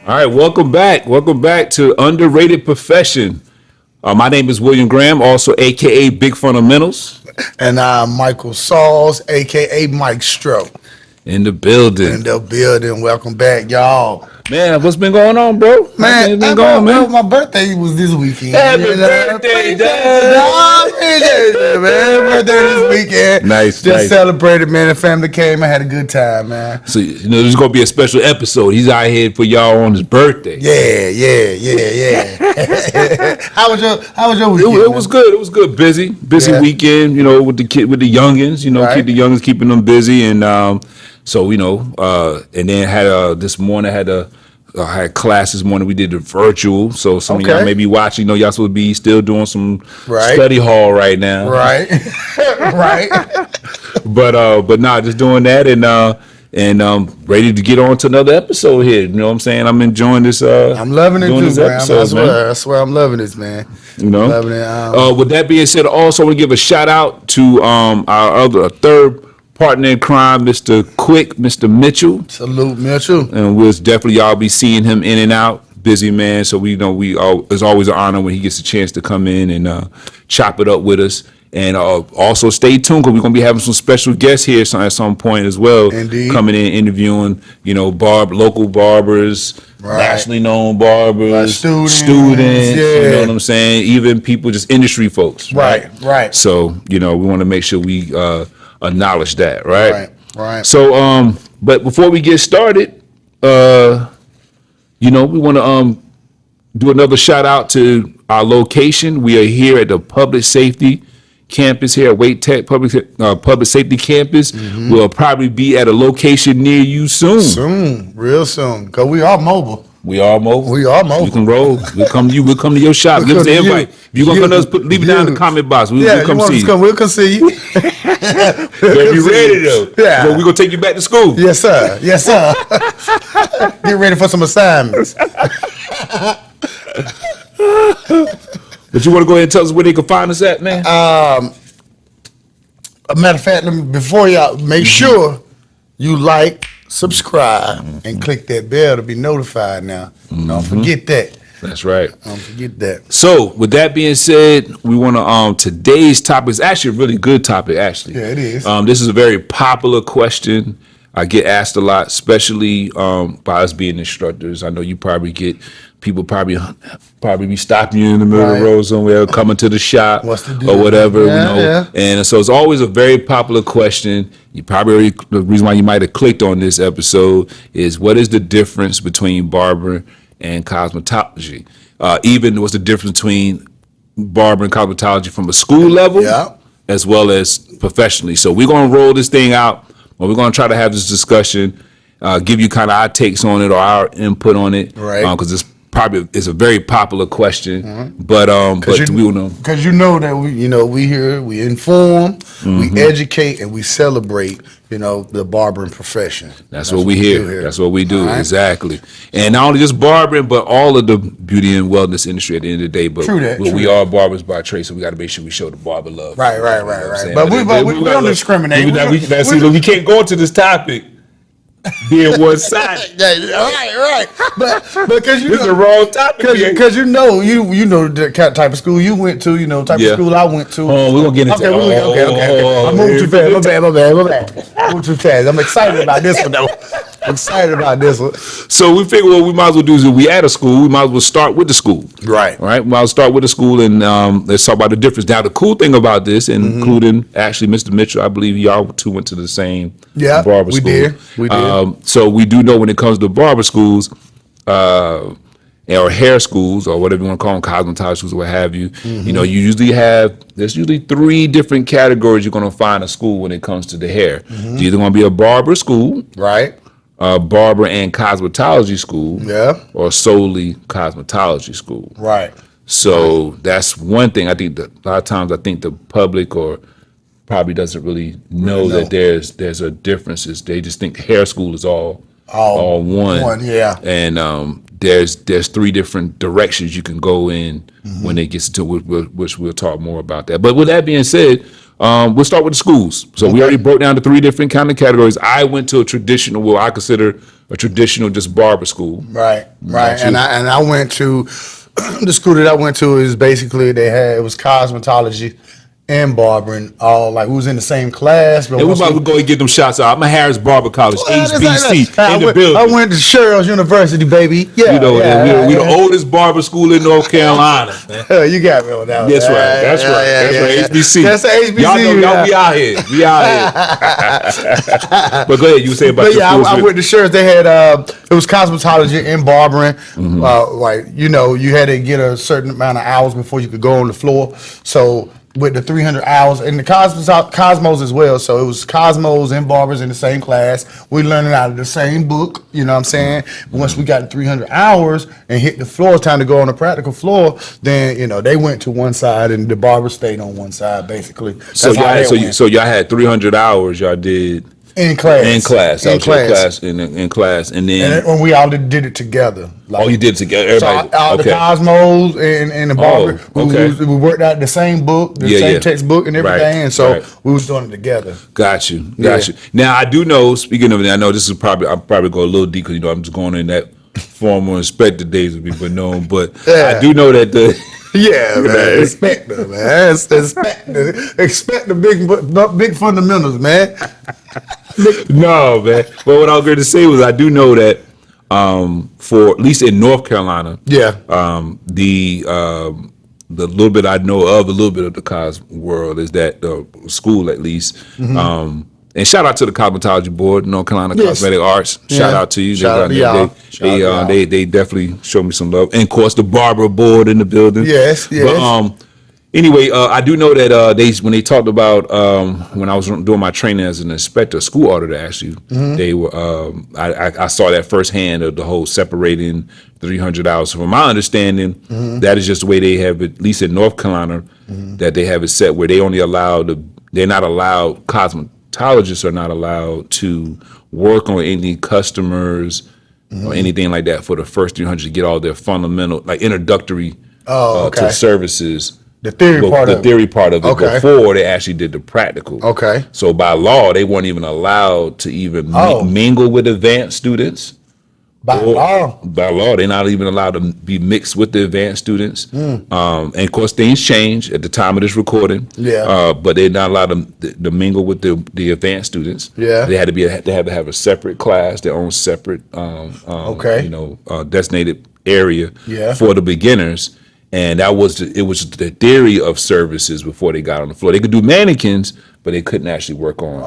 All right, welcome back. Welcome back to Underrated Profession. My name is William Graham, also AKA Big Fundamentals. And I'm Michael Sauls, aka Mikestro. In the building. In the building. Welcome back, y'all. Man, what's been going on, bro? Man, been going, man? my birthday was this weekend. Happy birthday, dog. Man, birthday this weekend. Nice. Just celebrated, man. The family came. I had a good time, man. So, there's going to be a special episode. He's out here for y'all on his birthday. Yeah. How was your weekend? It was good. It was good. Busy weekend, with the youngins, Right. keep the youngins, keeping them busy. And, so, and then had this morning, I had class this morning. We did the virtual. So some of y'all may be watching. Y'all supposed to be still doing some study hall right now. Right. Right. But nah, just doing that and ready to get on to another episode here. You know what I'm saying? I'm enjoying this. I'm loving it too, man. I swear I'm loving this, man. Loving it. With that being said, also want to give a shout out to our third partner in crime, Mr. Quick, Mr. Mitchell. Salute, Mitchell. And we'll definitely y'all be seeing him in and out. Busy man, so it's always an honor when he gets a chance to come in and chop it up with us. And also stay tuned because we're gonna be having some special guests here at some point as well. Indeed. Coming in, interviewing, local barbers, nationally known barbers, students, you know what I'm saying? Even people, just industry folks. Right. So, we want to make sure we acknowledge that, right? Right. So, but before we get started, we want to do another shout out to our location. We are here at the Public Safety Campus here at Wake Tech Public Safety Campus. Mm-hmm. We'll probably be at a location near you soon. Real soon, because we are mobile. We are mobile. You can roll. We'll come to your shop. Give us an invite. If you're gonna come to us, leave it down in the comment box. We'll come see you. We'll come see you. Better be ready though. Yeah. So we're gonna take you back to school. Yes, sir. Get ready for some assignments. But you want to go ahead and tell us where they can find us at, man? A matter of fact, before y'all, make sure you like, subscribe, and click that bell to be notified now. Don't forget that. That's right. Don't forget that. So, with that being said, we want to, today's topic is actually a really good topic, actually. Yeah, it is. This is a very popular question. I get asked a lot, especially by us being instructors. I know you probably get people probably be stopping you in the middle of the road somewhere, coming to the shop or whatever, Yeah. And so it's always a very popular question. You probably the reason why you might have clicked on this episode is what is the difference between barber and cosmetology? Even what's the difference between barber and cosmetology from a school level as well as professionally. So we're going to roll this thing out. Well, we're going to try to have this discussion, give you kind of our takes on it or our input on it, right? Because it's a very popular question, but we will know because that we here, we inform, we educate, and we celebrate. The barbering profession. That's what we hear. That's what we do, right? Exactly. And not only just barbering, but all of the beauty and wellness industry at the end of the day. But we are barbers by trade, so we got to make sure we show the barber love. Right. But we don't discriminate. We can't go into this topic being one sided. Right. But because this is the wrong topic. Because you know the type of school you went to, type of school I went to. Oh, we're gonna get into okay. I moved too fast. My bad. Moved too fast. I'm excited about this one though. So we figure what we might as well do is if we at a school, we might as well start with the school. Right. We might as well start with the school and let's talk about the difference. Now the cool thing about this, including actually Mr. Mitchell, I believe y'all two went to the same barber school. We did. So we do know when it comes to barber schools, or hair schools, or whatever you want to call them, cosmetology schools, or what have you. There's usually three different categories you're going to find a school when it comes to the hair. It's either going to be a barber school, right? Barber and cosmetology school, or solely cosmetology school, right? So that's one thing. I think that a lot of times the public or probably doesn't really know that there's a difference. They just think hair school is all one. And there's three different directions you can go in when it gets to which we'll talk more about that. But with that being said, We'll start with the schools. So we already broke down the 3 different kind of categories. I went to a traditional, well, I consider a traditional just barber school. Right. And I went to the school that I went to is basically it was cosmetology and barbering, all like we was in the same class. But And we're about to go and get them shots out. I'm at Harris Barber College, HBC, in the building. I went to Cheryl's University, baby. Yeah, You know, we're the oldest barber school in North Carolina. Man. You got me on that one. That's right. That's right. HBC. That's HBC. Y'all know, y'all be out here. We out here. But go ahead. You were saying about But your yeah, schools. I went to Cheryl's. They had it was cosmetology and barbering. Like you had to get a certain amount of hours before you could go on the floor. So with the 300 hours and the Cosmos as well. So it was Cosmos and barbers in the same class. We learning out of the same book, you know what I'm saying? But once we got to 300 hours and hit the floor, time to go on the practical floor, then, they went to one side and the barber stayed on one side, basically. That's So how y'all had 300 hours y'all did in class. in class. That In was your class. in class. And then And when we all did it together. Like, you did it together. so Everybody. out the Cosmos and the barber, okay. we worked out the same book, the same textbook and everything, Right, and so right. we was doing it together. Got you. Yeah. Now I do know. Speaking of it, I know this is I'll probably go a little deep because I'm just going in that former inspector days of people known, but Yeah. I do know that the Yeah, man. Expect them, man. Expect the big fundamentals, man. no man. But what I was going to say was I do know that for at least in North Carolina, Yeah. The little bit I know of, a little bit of the cos world is that the school at least. And shout out to the cosmetology board, North Carolina Yes. Cosmetic Arts. Shout out to you. Shout out to y'all. Shout out to y'all. They definitely showed me some love. And of course the barber board in the building. Yes. But anyway, I do know that when they talked about when I was doing my training as an inspector, school auditor actually, they were I saw that firsthand of the whole separating 300 hours. So from my understanding, that is just the way they have it, at least in North Carolina, that they have it set where they're not allowed, cosmetologists are not allowed to work on any customers or anything like that for the first 300 to get all their fundamental, like introductory to services. The theory part of it. Okay. Before they actually did the practical. Okay. So by law, they weren't even allowed to even mingle with advanced students. By law, they're not even allowed to be mixed with the advanced students. And of course, things change at the time of this recording. Yeah. But they're not allowed to mingle with the advanced students. Yeah. They had to have a separate class, their own separate, designated area for the beginners. And it was the theory of services before they got on the floor. They could do mannequins, but they couldn't actually work on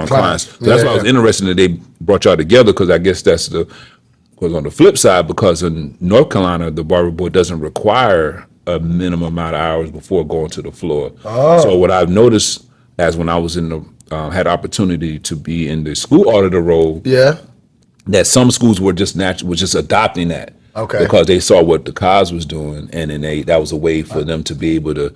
clients. So that's why I was interested that they brought y'all together, because I guess because on the flip side, because in North Carolina, the barber board doesn't require a minimum amount of hours before going to the floor. So what I've noticed as when I was had opportunity to be in the school auditor role, that some schools were just adopting that. Okay. Because they saw what the cause was doing, and then that was a way for them to be able to,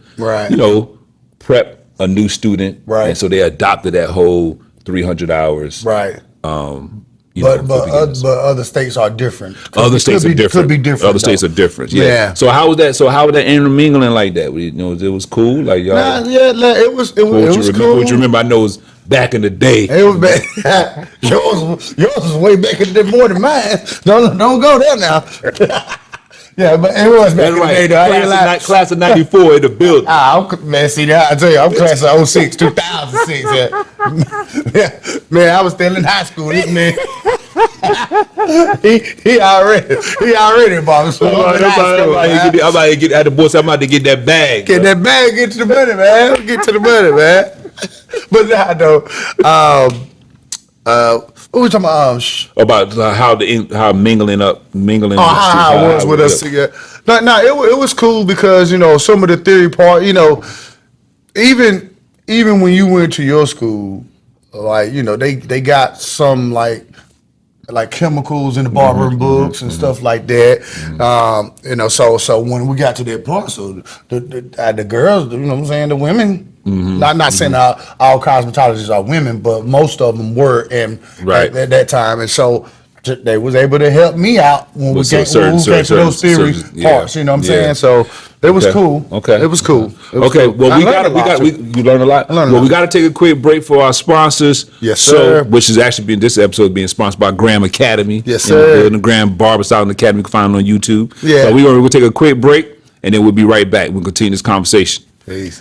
prep a new student. Right. And so they adopted that whole 300 hours. Right. But other states are different. Other states are different. Could be different. Other states are different. Yeah. Yeah. So how was that? So how was that intermingling like that? It was cool. Like y'all. It was cool. What you remember? I know it was back in the day. It was back. yours was way back in the day, more than mine. Don't go there now. Yeah, but it was back in the day, though. Class of 94 in the building. Man, see, I tell you, I'm class of 06, 2006. Man, I was still in high school. This man, he already bought me. I'm about to get at the boss. I'm about to get that bag. Get that bag, get to the money, man. Get to the money, man. But now, though, what we talking about? About how mingling. How it was with us together. No, it was cool because some of the theory part. Even when you went to your school, like they got some like chemicals in the barbering books and stuff like that. So when we got to that part, so the girls, what I'm saying, the women. Not saying all cosmetologists are women, but most of them were, and at that time, and so they was able to help me out when we came to those theory parts. You know what I'm saying? So It was cool. Okay. It was cool. Okay. Well, you learned a lot. We got to take a quick break for our sponsors. Yes, sir. Which is actually this episode being sponsored by Graham Academy. Yes, sir. The Graham Barber School Academy. You can find it on YouTube. Yeah. So we'll take a quick break, and then we'll be right back. We'll continue this conversation. Peace.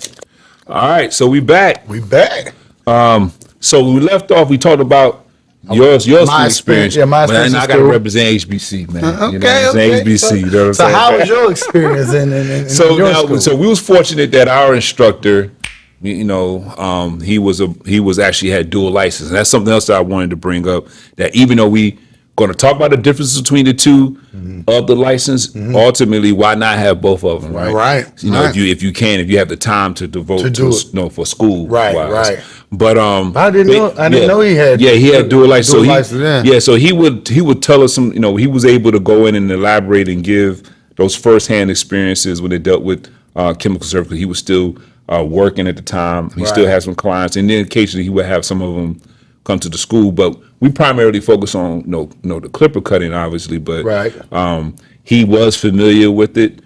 All right. So we back. So we left off. We talked about your experience. Yeah, my experience. I got to represent HBC, man. Okay. HBC. You know what I'm So saying? how was your experience in So your now, school? so we was fortunate that our instructor, he was actually had dual license, and that's something else that I wanted to bring up. That even though we going to talk about the differences between the two of the license, ultimately, why not have both of them, right? Right. You know, if you have the time to devote for school, Right. But I didn't know he had. Yeah, he had dual license. So he would tell us some. He was able to go in and elaborate and give those firsthand experiences when they dealt with chemical services. He was still working at the time. He still had some clients, and then occasionally he would have some of them come to the school. But we primarily focus on the clipper cutting, obviously. But he was familiar with it.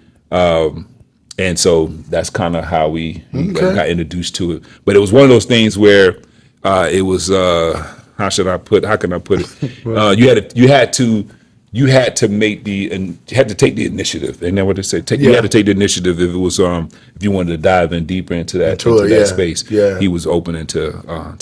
And so that's kind of how we got introduced to it. But it was one of those things where it was how can I put it? You had to take the initiative. And then what they say, you had to take the initiative if it was if you wanted to dive in deeper into that space. Yeah. He was open to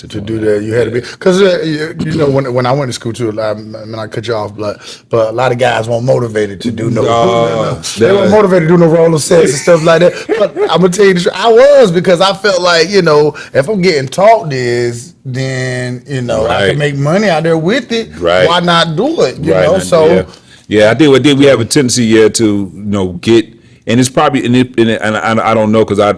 do that. You had to be, because when I went to school too, I cut you off, but a lot of guys weren't motivated to do they weren't motivated to do no roller sets and stuff like that. But I'm gonna tell you the truth, I was, because I felt like, if I'm getting taught this, then I can make money out there with it. Right. Why not do it? I think we have a tendency to get, and it's probably and I don't know, because I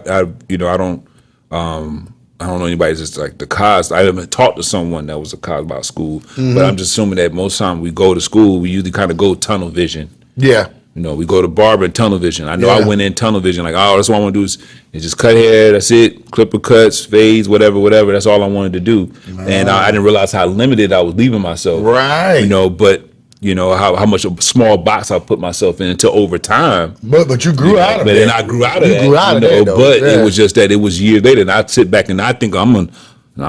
don't know anybody that's like the cause. I haven't talked to someone that was a cause about school, but I'm just assuming that most time we go to school, we usually kind of go tunnel vision. Yeah. We go to barber and tunnel vision. I know I went in tunnel vision, like, that's what I want to do is just cut hair. That's it. Clipper cuts, fades, whatever. That's all I wanted to do. And I didn't realize how limited I was leaving myself. Right. But how much a small box I put myself in until over time. But you grew out of it. But then I grew out of that. It was just that it was years later, and I'd sit back and I think I'm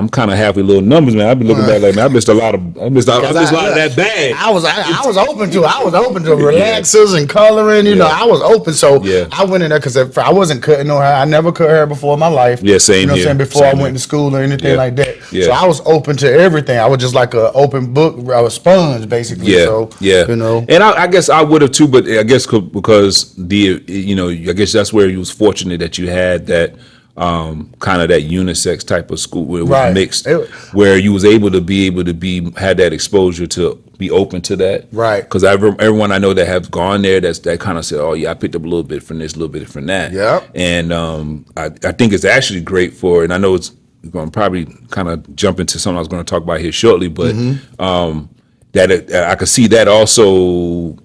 kind of halfway little numbers, man. I've been looking back like, man, I missed a lot of that bag. I was open to relaxers and coloring. I was open. So I went in there because I wasn't cutting no hair. I never cut hair before in my life. Yeah, same. You know what I'm saying? Before I went to school or anything like that. Yeah. So I was open to everything. I was just like an open book, a sponge basically. Yeah. So, And I guess I would have too, but I guess because I guess that's where you was fortunate that you had that. Kind of that unisex type of school where it was mixed, where you was able to had that exposure to be open to that, right? Because everyone I know that have gone there, that kind of said, oh yeah, I picked up a little bit from this, a little bit from that, and I think it's actually great for, and I know it's going to probably kind of jump into something I was going to talk about here shortly, but I could see that also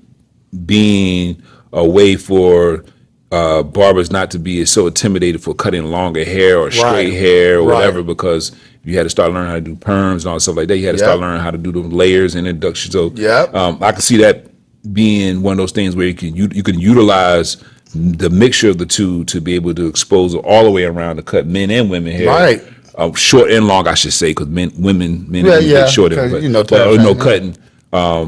being a way for barbers not to be so intimidated for cutting longer hair or straight hair or whatever, because you had to start learning how to do perms and all that stuff like that. You had to start learning how to do the layers and induction. So I can see that being one of those things where you can utilize the mixture of the two to be able to expose it all the way around to cut men and women hair. Right. Short and long, I should say, because women get short, but cutting. All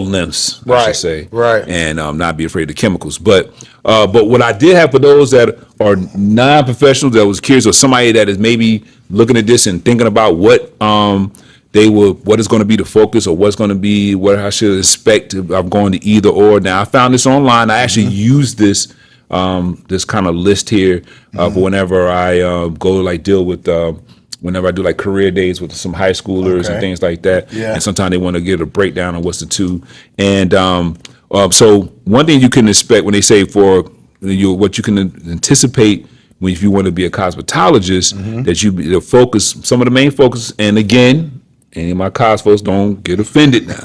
lengths, I should say, and not be afraid of chemicals. But what I did have for those that are non-professionals that was curious, or somebody that is maybe looking at this and thinking about what is going to be the focus, or what's going to be what I should expect if I'm going to either or. Now I found this online. I actually used this kind of list here for whenever I go deal with. Whenever I do career days with some high schoolers and things like that, and sometimes they want to get a breakdown on what's the two. And so one thing you can expect when they say for what you can anticipate if you want to be a cosmetologist, that the focus, some of the main focus, and again, any of my cos folks don't get offended now.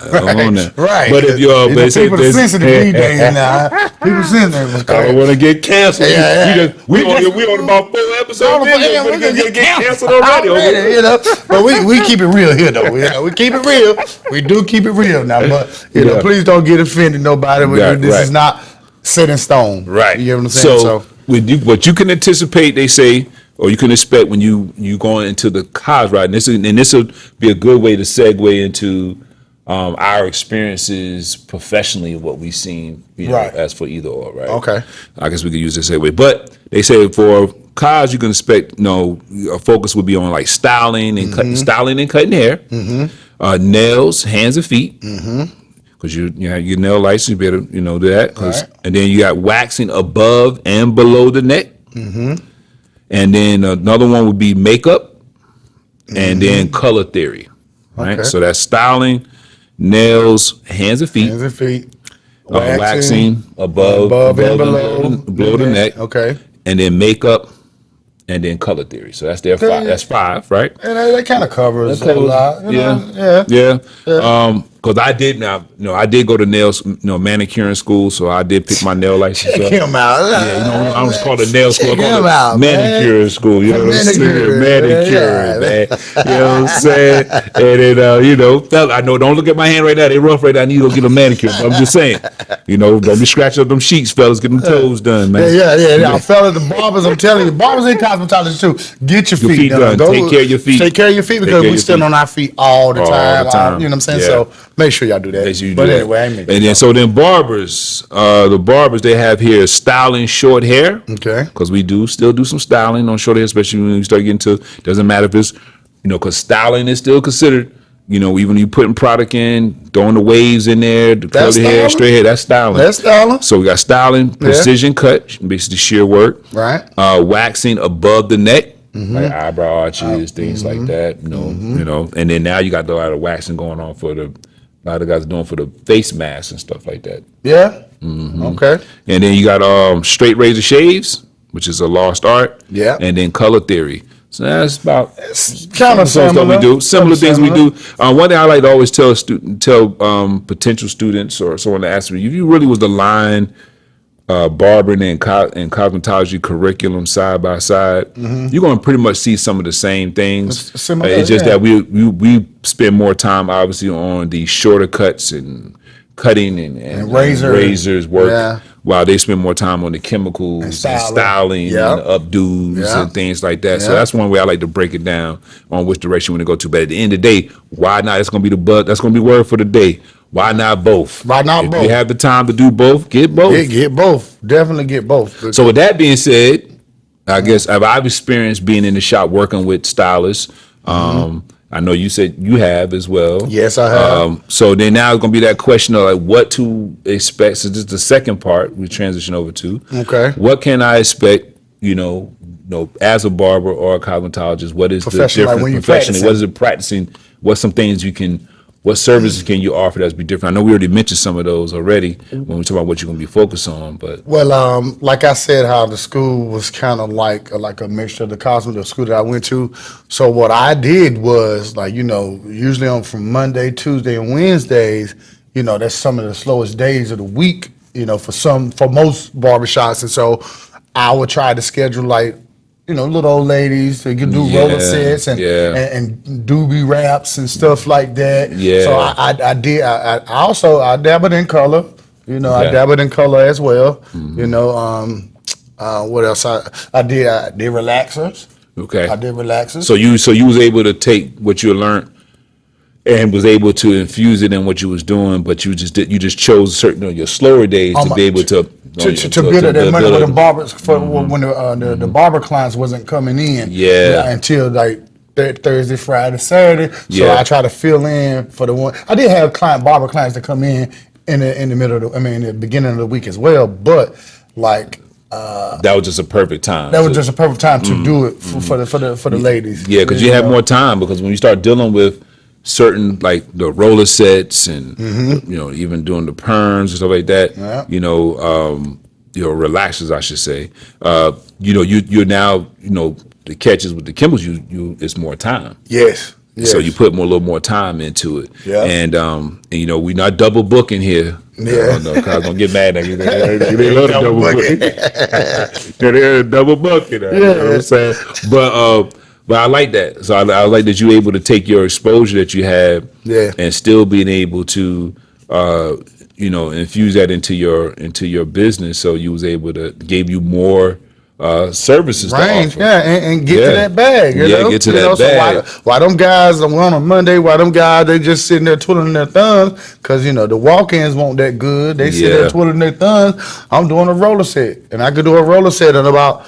Right. But if you're, people are sensitive these days now. People sensitive. I don't want to get canceled. We on about 4 episodes. We're gonna get canceled already. But we keep it real here, though. We keep it real. We do keep it real now. But please don't get offended, nobody. This is not set in stone. Right. You know what I'm saying? So, what you can anticipate, they say, or you can expect when you going into the college, right? And this will be a good way to segue into our experiences professionally of what we've seen, Right. as for either or, right? Okay. I guess we could use this segue. But they say for college, you can expect, a focus would be on like styling and cutting hair, nails, hands and feet. Because you have your nail license, you better do that. Right. And then you got waxing above and below the neck. And then another one would be makeup, and then color theory. Right. Okay. So that's styling, nails, hands and feet. Hands and feet. Waxing above and below the neck. Okay. And then makeup, and then color theory. So that's their five. That's five, right? And that kind of covers a lot. Yeah. Because I did I did go to nails, manicuring school, so I did pick my nail license up. Check him out. Yeah, I was called a nail school. I Check called him it out, manicure school. You know what I'm saying? Manicure, man. You know what I'm saying? And then, I know. Don't look at my hand right now. They rough right now. I need to go get a manicure. But I'm just saying, don't be scratching up them sheets, fellas. Get them toes done, man. Yeah. Fellas, the barbers, I'm telling you, barbers and cosmetologists too. Get your feet done. Take care of your feet. Take care of your feet because we stand on our feet all the time. You know what I'm saying? Yeah. So make sure y'all do that. But anyway, then barbers, the barbers they have here is styling short hair. Okay. Because we still do some styling on short hair, especially when you start getting to, doesn't matter if it's, because styling is still considered, even when you putting product in, throwing the waves in there, the curly hair, straight hair, that's styling. That's styling. So we got styling, precision cut, basically sheer work. Right. Waxing above the neck. Like eyebrow arches, things like that, and then now you got a lot of waxing going on for a lot of guys are doing for the face masks and stuff like that. Yeah. Okay. And then you got straight razor shaves, which is a lost art. Yeah. And then color theory. So that's about Kind of some stuff we do. Similar things we do. One thing I like to always tell potential students or someone to ask me, if you really was the line barbering and cosmetology curriculum side by side, you're going to pretty much see some of the same things. It's just that we spend more time obviously on the shorter cuts and cutting and razors work, while they spend more time on the chemicals and styling and updos and things like that. So that's one way I like to break it down on which direction we want to go to. But at the end of the day, why not? That's going to be that's going to be word for the day. Why not both? If you have the time to do both, get both. Get both. Definitely get both. So with that being said, I guess I've experienced being in the shop working with stylists. I know you said you have as well. Yes, I have. So then now it's going to be that question of like what to expect. So this is the second part we transition over to. Okay. What can I expect, as a barber or a cosmetologist? What is the difference professionally? What is it practicing? What's some things what services can you offer that's be different? I know we already mentioned some of those already when we talk about what you're going to be focused on, but like I said, how the school was kind of like a mixture of the school that I went to. So what I did was usually on from Monday, Tuesday, and Wednesdays, that's some of the slowest days of the week, for most barbershops, and so I would try to schedule little old ladies to do roller sets and doobie wraps and stuff like that. Yeah. So I did. I also dabbled in color. I dabbled in color as well. What else? I did relaxers. Okay. I did relaxers. So you was able to take what you learned and was able to infuse it in what you was doing, but you just chose certain your slower days to be able to build up that money with the barbers when the barber clients wasn't coming in. Until Thursday, Friday, Saturday. So I try to fill in for the one. I did have barber clients that come in the middle of in the beginning of the week as well, but that was just a perfect time. That was just a perfect time to do it for the ladies. Yeah, because you have more time, because when you start dealing with certain the roller sets and even doing the perms and stuff like that, relaxers I should say, you're now the catches with the chemicals you it's more time. Yes. So you put a little more time into it. Yeah. And we're not double booking here. Yeah. No, cause I'm gonna get mad at you. They love double booking. They're double booking. You know what I'm saying? But I like that. So I like that you're able to take your exposure that you have and still being able to infuse that into your business, so you was able to gave you more services to range, offer. yeah, and get Yeah. to that bag. You Yeah, know? get to You that know, so bag. why them guys on a Monday? Why them guys they just sitting there twiddling their thumbs? Because the walk-ins won't that good. They sit there Yeah. twiddling their thumbs. I'm doing a roller set, and I could do a roller set in about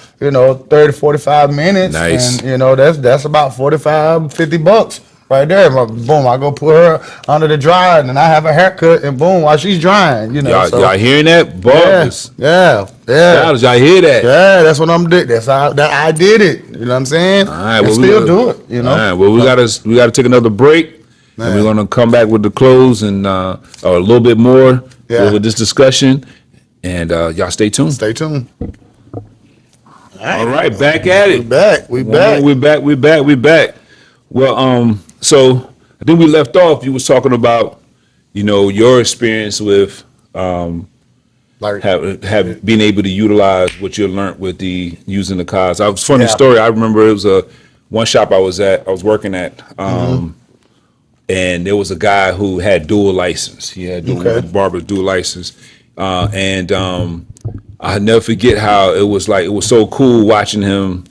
30, 45 minutes, Nice. and that's about 45, $50. Right there, boom! I go put her under the dryer, and then I have a haircut, and boom, while she's drying, Y'all hearing that? yeah, Barbers. yeah. Styles, y'all hear that? Yeah, that's what I'm doing. That's how that I did it. You know what I'm saying? All right, And well, still do it. All right, well, we gotta take another break, and we're gonna come back with the close and or a little bit more Yeah. with this discussion, and y'all stay tuned. Stay tuned. All right, back at it. We back. We back. Well, so I think we left off. You was talking about, your experience with Like, have being able to utilize what you learned with using the cars. I was funny Yeah. story. I remember it was one shop I was working at, and there was a guy who had dual license. He had barber's dual license, and I never forget how it was so cool watching him.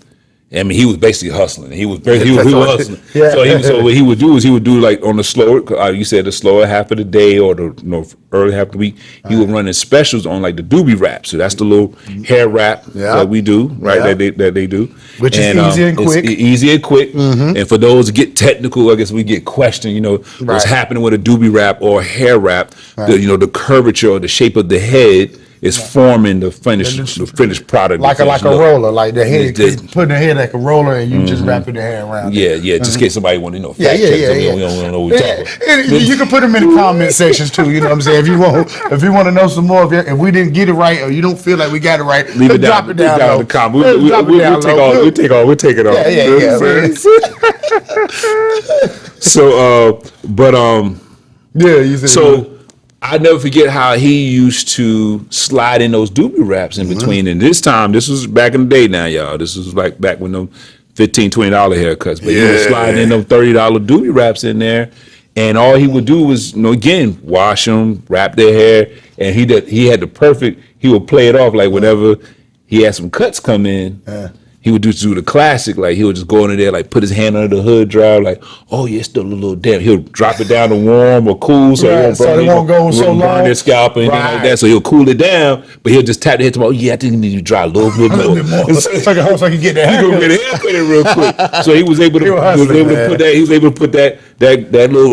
I mean, he was basically hustling. He was hustling. Yeah. So what he would do is like on the slower. You said the slower half of the day or the early half of the week. He would run in specials on like the doobie wrap. So that's the little hair wrap that we do, right? Yeah. That they do, Which is easy and quick. It's easy and quick. And for those that get technical, I guess we get questioned. What's Right. happening with a doobie wrap or a hair wrap? The curvature or the shape of the head is forming the finished product. like a roller, like the head, Yeah. putting the head like a roller, and you just wrapping the hair around. Yeah, just in case somebody want to fact Yeah. check something, we don't know what we're talking about. And you can put them in the comment sections too. You know what I'm saying? If you want to know some more, if we didn't get it right or you don't feel like we got it right, Leave it drop down, it down in low. the comment. We'll take it off. Yeah, You know what I'm saying? So, Yeah, you said so I never forget how he used to slide in those doobie wraps in between. And this was back in the day now, y'all. This was like back when them $15, $20 haircuts. But he was sliding in them $30 doobie wraps in there. And all he would do was, again, wash them, wrap their hair. And he had the perfect, he would play it off like whenever he had some cuts come in. He would do the classic, like he would just go in there, like put his hand under the hood dryer, like, oh yeah, it's still a little damp. He'll drop it down to warm or cool, so it won't go so long. burn their scalp or anything like that. So he'll cool it down, but he'll just tap the head to, oh yeah, I think you need to dry a little bit more. so I can get that He gonna haircut. get a haircut in real quick. So he was able to put that little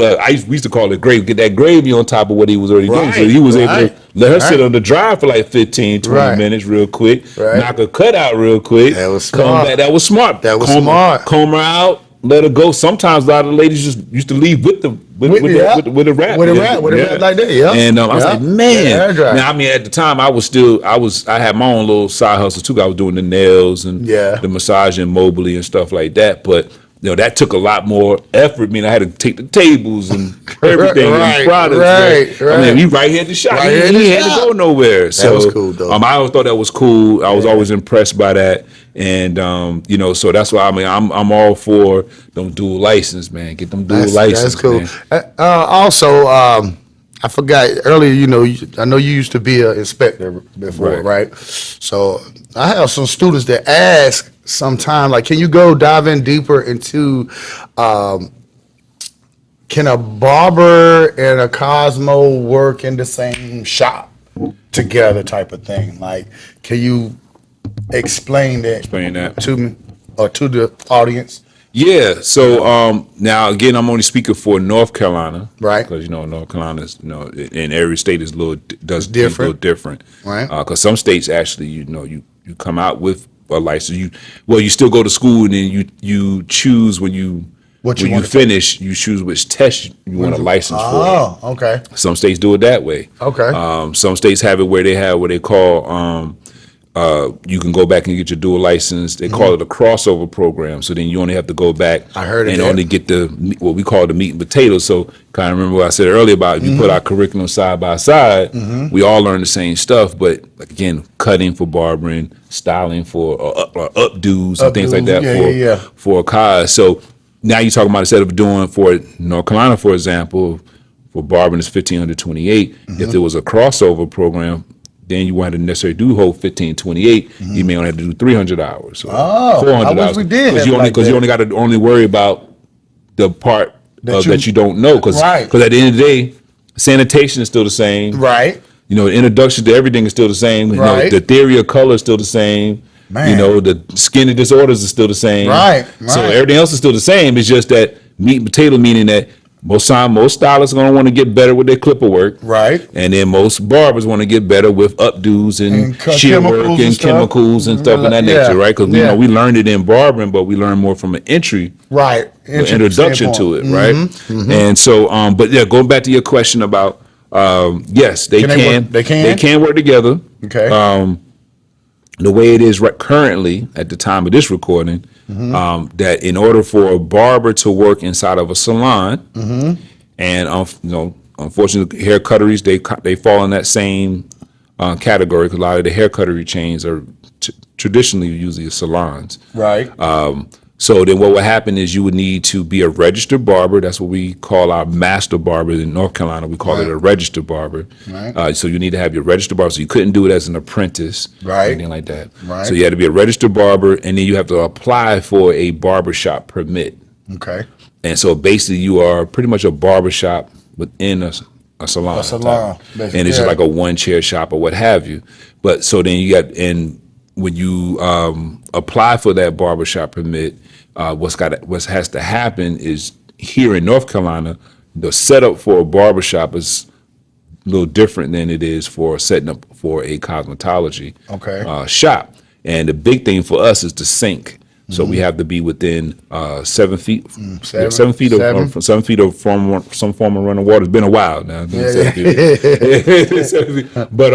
we used to call it gravy, get that gravy on top of what he was already doing. So he was able to let her sit on the dryer for like 15, 20 minutes real quick, knock her cut out real quick. That was Come smart. back. That was smart. Smart. Comb her out, let her go. Sometimes a lot of the ladies just used to leave with the wrap. With a wrap like that, yeah. And I was like, man. hair dryer. Now, I mean, at the time, I had my own little side hustle too. I was doing the nails and the massaging mobily and stuff like that. But that took a lot more effort. I mean, I had to take the tables and everything and products. Right. I mean, he right here at the shop. He had to go nowhere. So that was cool, though. I always thought that was cool. I was always impressed by that. And so that's why I'm all for them dual license, man. Get them dual license. That's cool. Man. Also, I forgot earlier. I know you used to be an inspector before, right? So I have some students that ask sometimes, like, can you go dive in deeper into, can a barber and a Cosmo work in the same shop together, type of thing? Like, can you explain that to me or to the audience? Yeah. So now again, I'm only speaking for North Carolina, Right. Because North Carolina is in every state is a little different, Right. Because some states actually you come out with a license. You still go to school and then you choose when you finish, you choose which test you want a license for. Oh, okay. Some states do it that way. Okay. Some states have it where they have what they call you can go back and get your dual license. They call it a crossover program. So then you only have to go back and only get what we call the meat and potatoes. So kind of remember what I said earlier about if you put our curriculum side by side, we all learn the same stuff. But again, cutting for barbering, styling for updos and things like that for a cause. So now you're talking about instead of doing for North Carolina, for example, For barbering, it's 1,528. If there was a crossover program, then you wouldn't necessarily do whole 1,528. You may only have to do 300 hours. Or 400 I wish hours. we did Because have you only, like that. got to only worry about the part that you don't know. Because Right. at the end of the day, sanitation is still the same. Right. You know, the introduction to everything is still the same. You know, Right. the theory of color is still the same. Man. You know, the skin disorders is still the same. Right, So right. everything else is still the same. It's just that meat and potato, meaning that most stylists are going to want to get better with their clipper work. Right. And then most barbers want to get better with updos and shear work chemicals and and stuff. chemicals and stuff of that Yeah, nature, right? Because yeah. we learned it in barbering, but we learned more from an Right. introduction to it, right? And so, but yeah, going back to your question about, yes, they Can they can. work- they can? Work together. Okay. The way it is currently at the time of this recording, that in order for a barber to work inside of a salon, and you know, unfortunately, hair cutteries they fall in that same category because a lot of the hair cuttery chains are traditionally usually salons. Right. So then what would happen is you would need to be a registered barber. That's what we call our master barber in North Carolina. We call it a registered barber. Right. So you need to have your registered barber. So you couldn't do it as an apprentice Right. or anything like that. Right. So you had to be a registered barber, and then you have to apply for a barbershop permit. Okay. And so basically you are pretty much a barbershop within a salon. A salon, type. basically, And it's yeah. just like a one-chair shop or what have you. But so then you got, and when you apply for that barbershop permit, what has to happen is here in North Carolina, the setup for a barbershop is a little different than it is for setting up for a cosmetology Okay. shop. And the big thing for us is the sink. So we have to be within 7 feet. Seven. 7 feet Seven. of 7 feet of some form of running water. It's been a while now. Yeah. 7 feet. 7 feet. But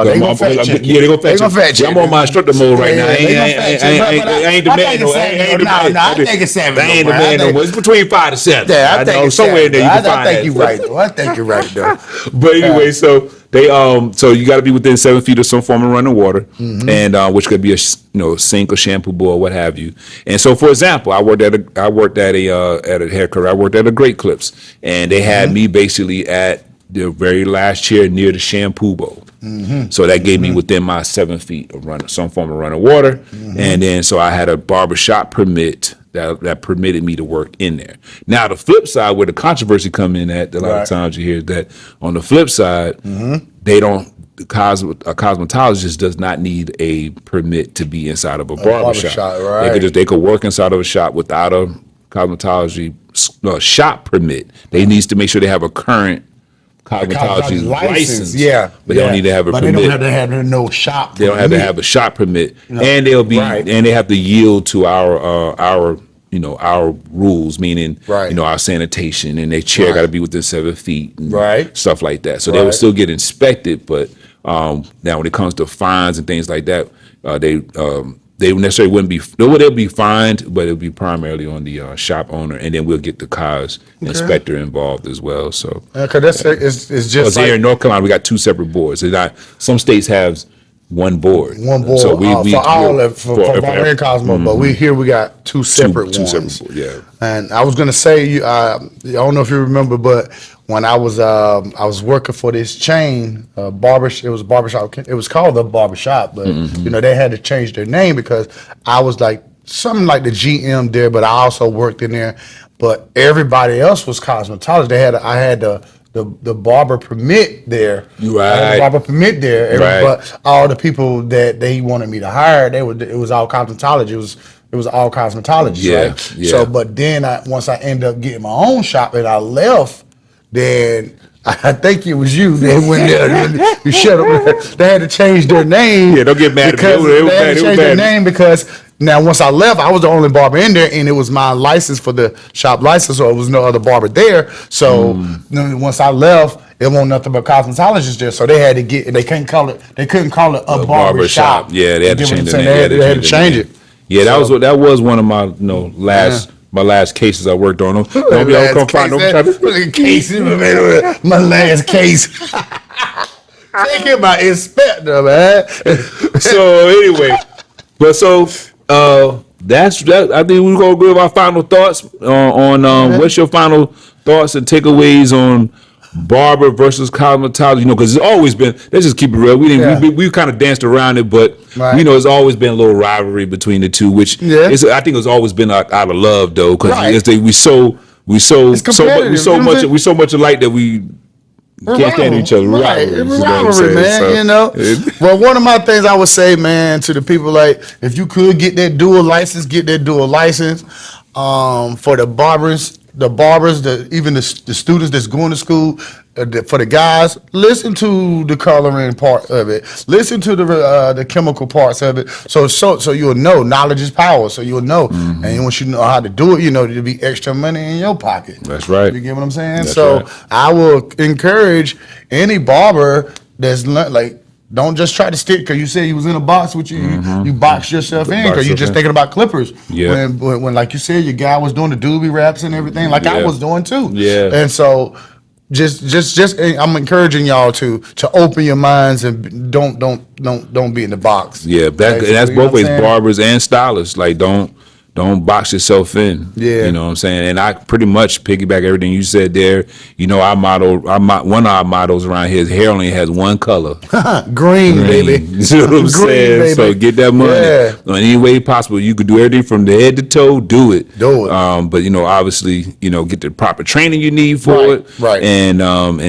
they gonna fact check you. yeah, they gonna fact They gonna fact check. check I'm on my instructor mode right Yeah, now. they gonna fact check. I ain't the I man. think No, it's I ain't seven. the man. No, I think it's seven, I ain't the bro. I man no think- more. It's between 5 to 7. Yeah, I think know it's somewhere in there you can I find think that. you're right, though. I think you're right, though. But anyway, so they so you got to be within 7 feet of some form of running water, and which could be a sink or shampoo bowl or what have you. And so, for example, I worked at a hair cutter. I worked at a Great Clips, and they had me basically at the very last chair near the shampoo bowl. So that gave me within my 7 feet of some form of running water, and then so I had a barbershop permit that permitted me to work in there. Now the flip side, where the controversy come in at a lot of times you hear that on the flip side, they don't. A cosmetologist does not need a permit to be inside of a barbershop. Right. They could work inside of a shop without a cosmetology shop permit. They needs to make sure they have a current cosmetology license. Yeah. But they don't need to have a but permit. they don't have to have no shop. They don't have to have a shop permit, and they'll be Right. and they have to yield to our rules, meaning Right. our sanitation, and their chair Right. got to be within 7 feet, and Right. stuff like that. So they will Right. still get inspected, but now when it comes to fines and things like that, they necessarily wouldn't be. They'll be fined, but it'll be primarily on the shop owner, and then we'll get the cos inspector involved as well. So. Because it's Because just here like in North Carolina, we got 2 separate boards. It's not, some states have one board. one board So for barber and Cosmo, but we got two separate two ones. separate boards, yeah. And I was gonna say, I don't know if you remember, but when I was working for this chain, it was a barbershop. It was called the Barbershop, but they had to change their name because I was like something like the GM there, but I also worked in there. But everybody else was cosmetology. I had the barber permit there. Right. I had the barber permit there. Right. But all the people that they wanted me to hire, it was all cosmetology. It was all cosmetology, Yeah, right? yeah. So, but then once I ended up getting my own shop and I left, then I think it was you. They went there. You shut up. They had to change their name. Yeah, don't get mad at me. because They were they had mad. to They were change their mad. name because now once I left, I was the only barber in there, and it was my license for the shop license, so it was no other barber there. So once I left, it wasn't nothing but cosmetologists there. So they had to they couldn't call it a barber shop. Yeah, they had to change the name. They had to change it. Yeah, that was one of my my last cases I worked on. Don't be able to come find no My last case. Take it my inspector, man. So anyway, but so that's that. I think we're gonna give our final thoughts on what's your final thoughts and takeaways on barber versus cosmetology, you know, because it's always been, let's just keep it real. We didn't, we kind of danced around it, but Right. you know, it's always been a little rivalry between the two, which is, I think it's always been out of love though, because Right. we so competitive, we so much alike that we can't stand each other. Right. Rivalry, It's you know what I'm rivalry, saying? man. So, You know. Well, one of my things I would say, man, to the people, like, if you could get that dual license, get that dual license. For the barbers, even the students that's going to school, for the guys, listen to the coloring part of it. Listen to the chemical parts of it. So you'll know knowledge is power. So you'll know, and once you know how to do it, you know there'll be extra money in your pocket. That's right. You get what I'm saying? That's So right. I will encourage any barber that's like. Don't just try to stick because you said you was in a box with you. You boxed yourself in because you just thinking about clippers. Yeah. When like you said, your guy was doing the doobie wraps and everything, like I was doing too. Yeah. And so, just I'm encouraging y'all to open your minds and don't be in the box. Yeah, that's You know both what I'm ways, saying? barbers and stylists. Like, don't box yourself in. Yeah. You know what I'm saying? And I pretty much piggyback everything you said there. You know, one of our mottos around here is hair only has one color. Green, baby. You know what I'm Green, saying? baby. So get that money. Yeah. In any way possible. You could do everything from the head to toe, do it. Do it. But you know, obviously, you know, get the proper training you need for it. Right. And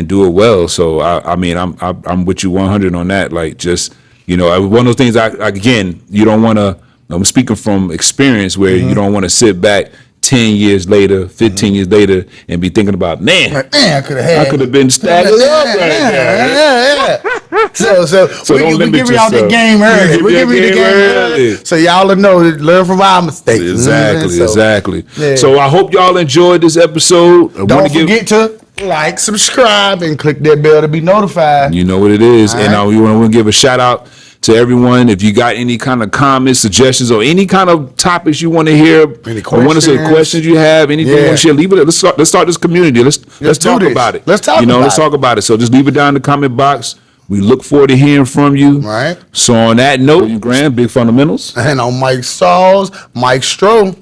do it well. So I mean, I'm with you 100 on that. Like, just, you know, one of those things again, you don't want to, I'm speaking from experience where you don't want to sit back 10 years later, 15 years later, and be thinking about, man, I could have been stacking up right there. Yeah. So don't we limit give y'all the yourself. game early. We give you the game early. So y'all will know, learn from our mistakes. Exactly. Yeah. So I hope y'all enjoyed this episode. Don't forget to like, subscribe, and click that bell to be notified. You know what it is. All And right. we want to give a shout out to everyone. If you got any kind of comments, suggestions, or any kind of topics you want to hear, Any or want to say questions? questions you have, anything you Yeah. want to share, leave it. Let's start this community. Let's do talk this. about it. Let's talk You know, about let's it. talk about it. So just leave it down in the comment box. We look forward to hearing from you. Right. So on that note, Graham, Big Fundamentals. And on Mike Sauls, Mikestro.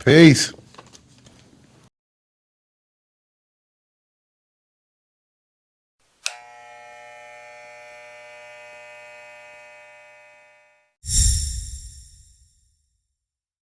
Peace.